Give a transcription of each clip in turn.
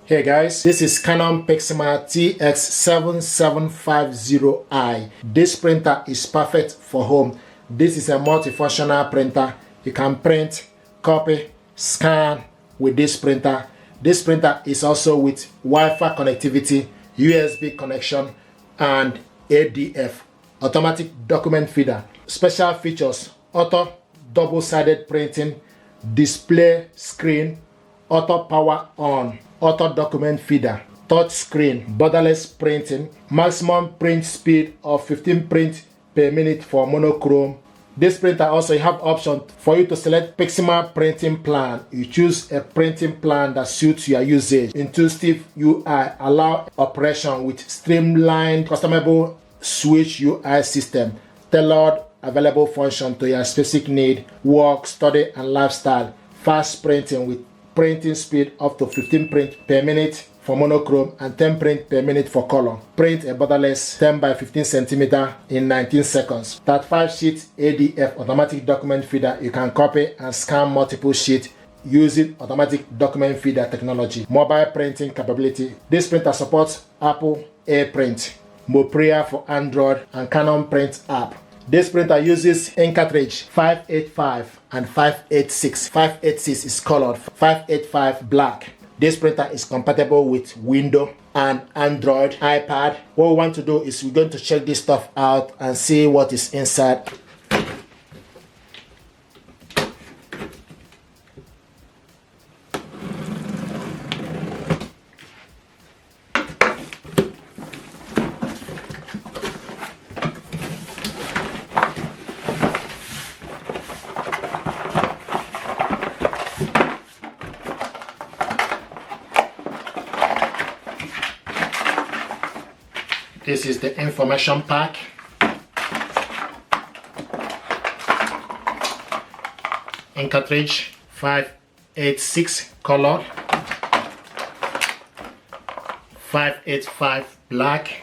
Hey guys, this is Canon PIXMA TS7750i. This printer is perfect for home. This is a multifunctional printer. You can print, copy, scan with this printer. This printer is also with Wi-Fi connectivity, USB connection, and ADF, automatic document feeder. Special features: auto double-sided printing, display screen, auto power on, auto document feeder, touch screen, borderless printing, maximum print speed of 15 prints per minute for monochrome. This printer also have option for you to select PIXMA printing plan. You choose a printing plan that suits your usage. Intuitive UI allow operation with streamlined customizable switch UI system, tailored available function to your specific need, work, study, and lifestyle. Fast printing with printing speed up to 15 prints per minute for monochrome and 10 prints per minute for color. Print a borderless 10 by 15 cm in 19 seconds. 35 sheets ADF automatic document feeder. You can copy and scan multiple sheets using automatic document feeder technology. Mobile printing capability. This printer supports Apple AirPrint, Mopria for Android, and Canon Print app. This printer uses ink cartridge 585 and 586. 586 is colored, 585 black. This printer is compatible with Windows and Android, iPad. What we want to do is we're going to check this stuff out and see what is inside. This is the information pack. Ink cartridge 586 color, 585 black,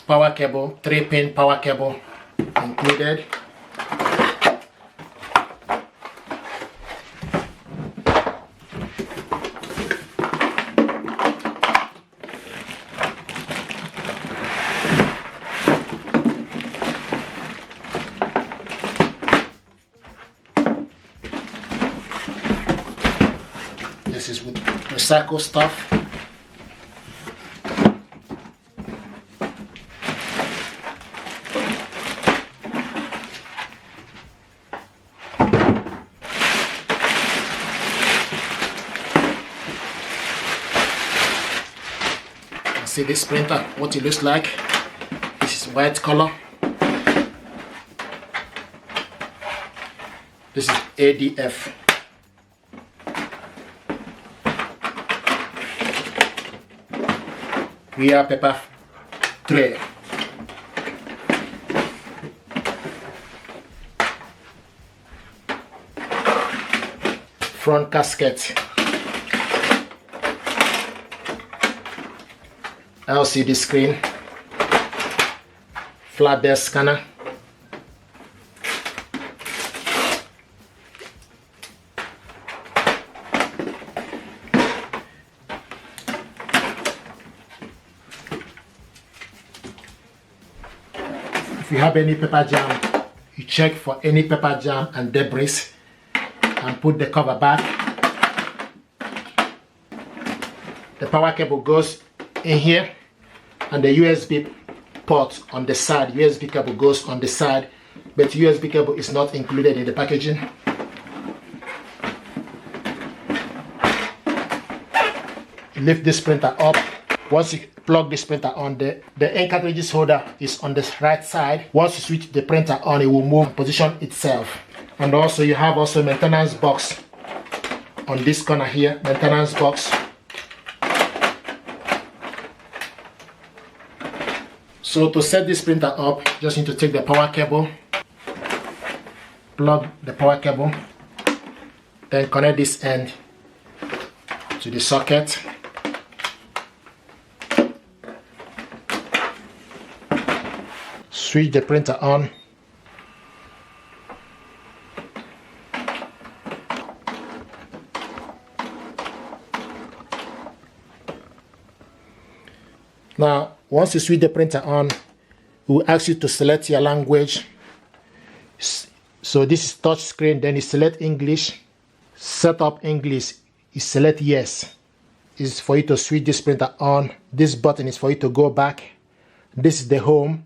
power cable, 3-pin power cable included. This is with recycled stuff. See this printer, what it looks like. This is white color. This is ADF. Rear paper tray. Front casket. LCD screen. Flatbed scanner. If you have any paper jam, you check for any paper jam and debris and put the cover back. The power cable goes in here and the USB port on the side. USB cable goes on the side, but USB cable is not included in the packaging. Lift this printer up. Once you plug this printer on, the ink cartridges holder is on the right side. Once you switch the printer on, it will move position itself. And also you have also maintenance box on this corner here. Maintenance box. So to set this printer up, just need to take the power cable, plug the power cable, then connect this end to the socket. Switch the printer on. Now, once you switch the printer on, it will ask you to select your language. So this is touch screen, then you select English. Set up English, you select yes. Is for you to switch this printer on. This button is for you to go back. This is the home.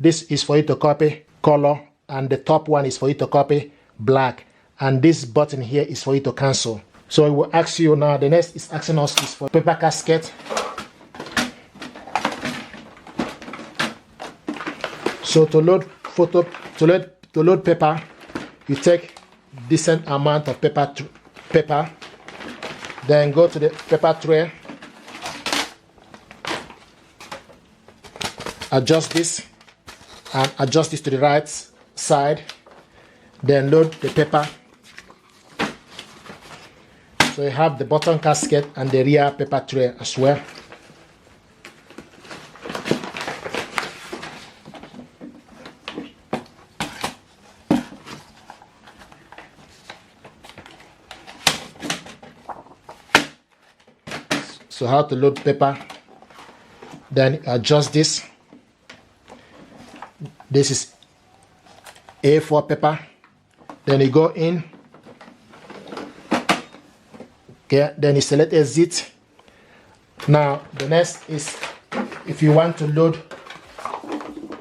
This is for you to copy color, and the top one is for you to copy black. And this button here is for you to cancel. So it will ask you now, the next is asking us is for paper casket. So to load paper, you take decent amount of paper, then go to the paper tray, adjust this, and adjust this to the right side, then load the paper. So you have the bottom casket and the rear paper tray as well. So how to load paper, then adjust this. This is A4 paper, then you go in, okay, then you select exit. Now the next is if you want to load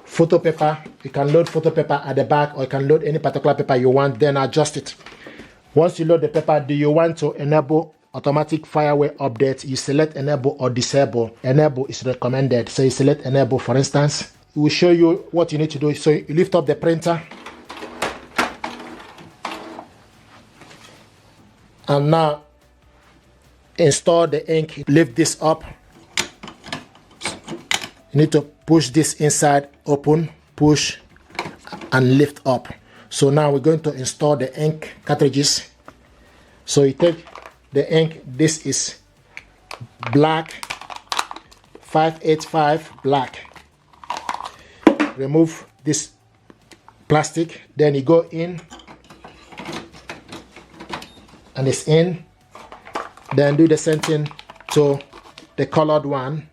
photo paper, you can load photo paper at the back, or you can load any particular paper you want, then adjust it. Once you load the paper, do you want to enable automatic fireware update? You select enable or disable. Enable is recommended, so you select enable. For instance, it will show you what you need to do. So you lift up the printer, and now install the ink. Lift this up. You need to push this inside, open, push, and lift up. So now we're going to install the ink cartridges. So you take the ink, this is black 585 black. Remove this plastic, then you go in, and it's in. Then do the same thing to the colored one.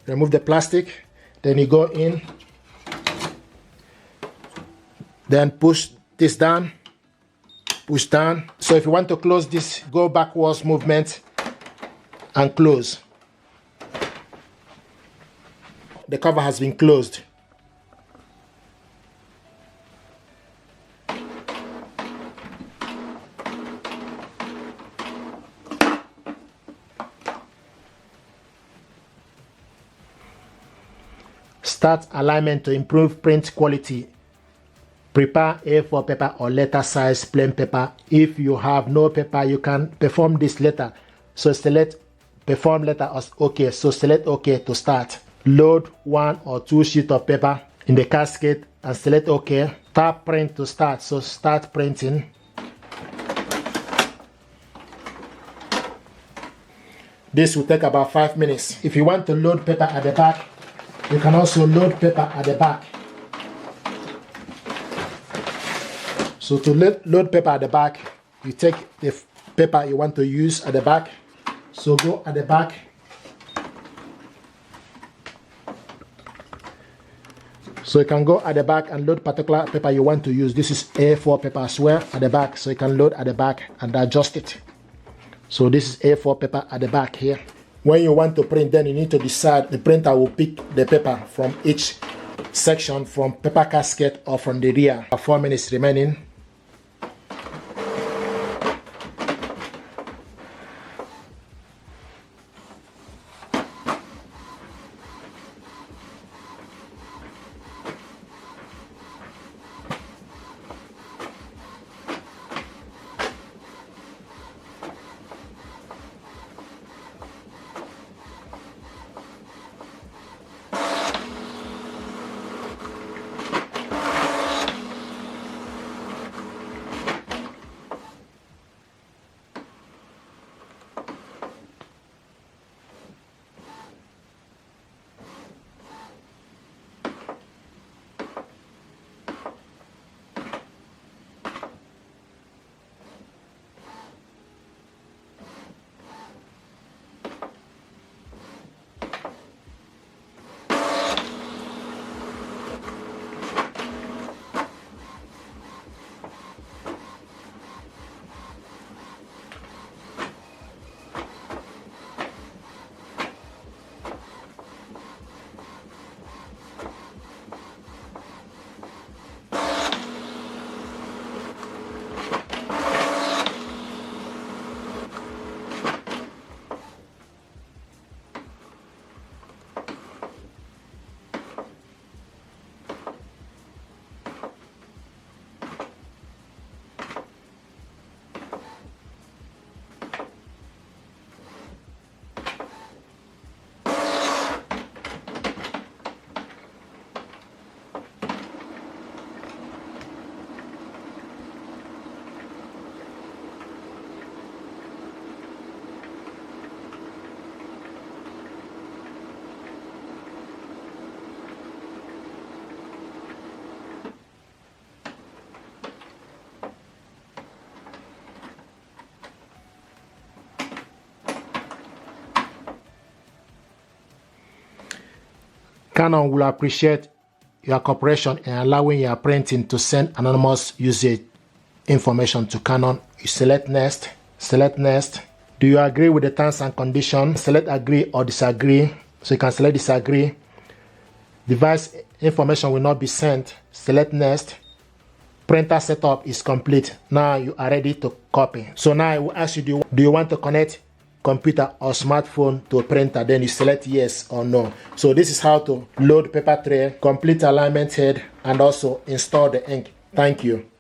Remove the plastic, then you go in, then push this down, push down. So if you want to close this, go backwards movement and close. The cover has been closed. Start alignment to improve print quality. Prepare A4 paper or letter size plain paper. If you have no paper, you can perform this letter. So select perform letter as OK. So select OK to start. Load 1 or 2 sheets of paper in the casket and select OK. Tap print to start. So start printing. This will take about 5 minutes. If you want to load paper at the back, you can also load paper at the back. So to load paper at the back, you take the paper you want to use at the back. So go at the back. So you can go at the back and load particular paper you want to use. This is A4 paper as well at the back. So you can load at the back and adjust it. So this is A4 paper at the back here. When you want to print, then you need to decide. The printer will pick the paper from each section, from paper casket or from the rear. 4 minutes remaining. Canon will appreciate your cooperation in allowing your printing to send anonymous usage information to Canon. You select next, select next. Do you agree with the terms and conditions? Select agree or disagree. So you can select disagree. Device information will not be sent. Select next. Printer setup is complete. Now you are ready to copy. So now I will ask you, do you want to connect computer or smartphone to a printer? Then you select yes or no. So this is how to load paper tray, complete alignment head, and also install the ink. Thank you.